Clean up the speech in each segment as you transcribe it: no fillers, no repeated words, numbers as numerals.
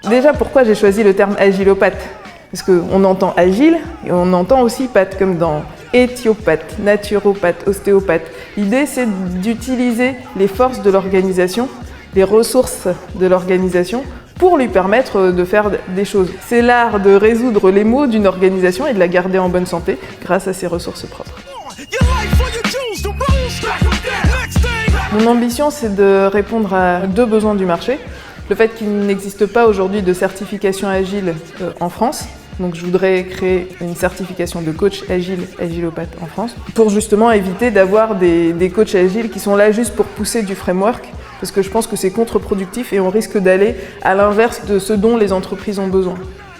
Déjà, pourquoi j'ai choisi le terme agilopathe? Parce qu'on entend agile et on entend aussi path, comme dans éthiopathe, naturopathe, ostéopathe. L'idée, c'est d'utiliser les forces de l'organisation, les ressources de l'organisation, pour lui permettre de faire des choses. C'est l'art de résoudre les maux d'une organisation et de la garder en bonne santé grâce à ses ressources propres. Mon ambition, c'est de répondre à deux besoins du marché. Le fait qu'il n'existe pas aujourd'hui de certification agile en France. Donc je voudrais créer une certification de coach agile, agilopathe en France, pour justement éviter d'avoir des coachs agiles qui sont là juste pour pousser du framework, parce que je pense que c'est contre-productif et on risque d'aller à l'inverse de ce dont les entreprises ont besoin.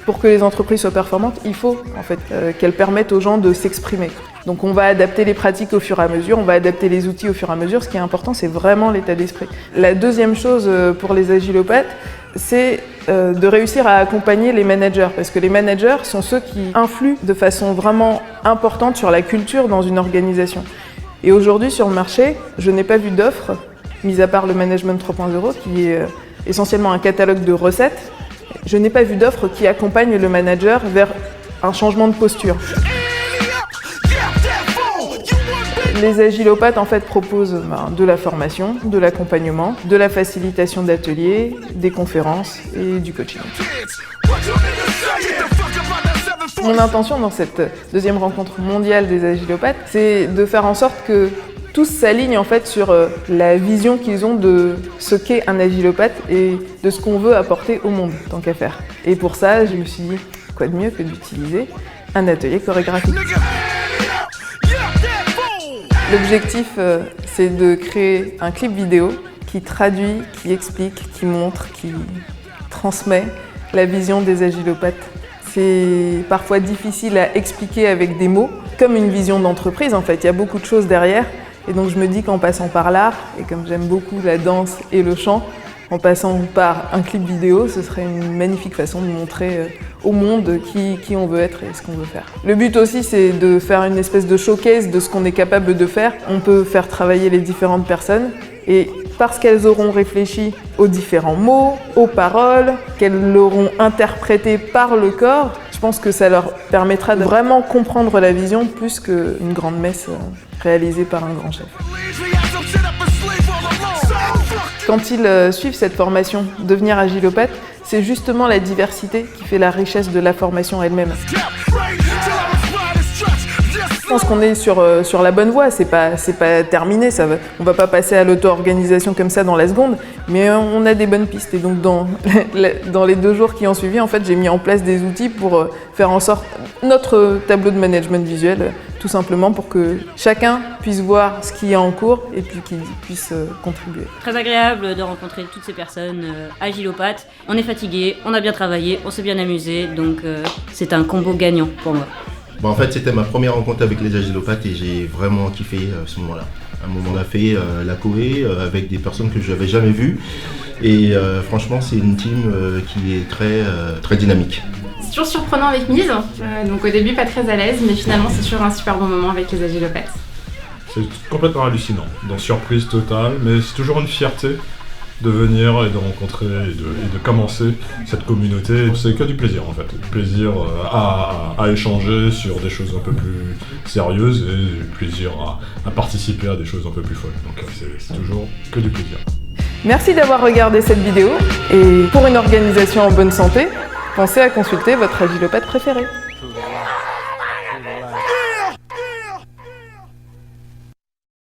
Pour que les entreprises soient performantes, il faut en fait qu'elles permettent aux gens de s'exprimer. Donc on va adapter les pratiques au fur et à mesure, on va adapter les outils au fur et à mesure. Ce qui est important, c'est vraiment l'état d'esprit. La deuxième chose pour les agilopathes, c'est de réussir à accompagner les managers, parce que les managers sont ceux qui influent de façon vraiment importante sur la culture dans une organisation. Et aujourd'hui, sur le marché, je n'ai pas vu d'offre, mis à part le Management 3.0, qui est essentiellement un catalogue de recettes. Je n'ai pas vu d'offre qui accompagne le manager vers un changement de posture. Les agilopathes en fait proposent de la formation, de l'accompagnement, de la facilitation d'ateliers, des conférences et du coaching. Mon intention dans cette deuxième rencontre mondiale des agilopathes, c'est de faire en sorte que tous s'alignent en fait sur la vision qu'ils ont de ce qu'est un agilopathe et de ce qu'on veut apporter au monde, tant qu'à faire. Et pour ça, je me suis dit, quoi de mieux que d'utiliser un atelier chorégraphique. L'objectif, c'est de créer un clip vidéo qui traduit, qui explique, qui montre, qui transmet la vision des agilopathes. C'est parfois difficile à expliquer avec des mots, comme une vision d'entreprise en fait, il y a beaucoup de choses derrière. Et donc je me dis qu'en passant par l'art, et comme j'aime beaucoup la danse et le chant, en passant par un clip vidéo, ce serait une magnifique façon de montrer au monde qui on veut être et ce qu'on veut faire. Le but aussi, c'est de faire une espèce de showcase de ce qu'on est capable de faire. On peut faire travailler les différentes personnes et parce qu'elles auront réfléchi aux différents mots, aux paroles, qu'elles l'auront interprété par le corps, je pense que ça leur permettra de vraiment comprendre la vision plus qu'une grande messe réalisée par un grand chef. Quand ils suivent cette formation, devenir agilopathe, c'est justement la diversité qui fait la richesse de la formation elle-même. Je pense qu'on est sur la bonne voie, c'est pas terminé, on va pas passer à l'auto-organisation comme ça dans la seconde, mais on a des bonnes pistes. Et donc dans les 2 jours qui ont suivi, en fait, j'ai mis en place des outils pour faire en sorte notre tableau de management visuel, tout simplement pour que chacun puisse voir ce qui est en cours et puis qu'il puisse contribuer. Très agréable de rencontrer toutes ces personnes agilopathes. On est fatigué, on a bien travaillé, on s'est bien amusé, donc c'est un combo gagnant pour moi. En fait, c'était ma première rencontre avec les agilopathes et j'ai vraiment kiffé ce moment-là. À un moment, on a fait la Corée avec des personnes que je n'avais jamais vues et franchement, c'est une team qui est très dynamique. C'est toujours surprenant avec Mise, donc au début pas très à l'aise, mais finalement c'est toujours un super bon moment avec les agilopathes. C'est complètement hallucinant, dans surprise totale, mais c'est toujours une fierté de venir et de rencontrer et de commencer cette communauté. C'est que du plaisir en fait, plaisir à échanger sur des choses un peu plus sérieuses et plaisir à participer à des choses un peu plus folles. Donc c'est toujours que du plaisir. Merci d'avoir regardé cette vidéo et pour une organisation en bonne santé, pensez à consulter votre agilopathe préféré.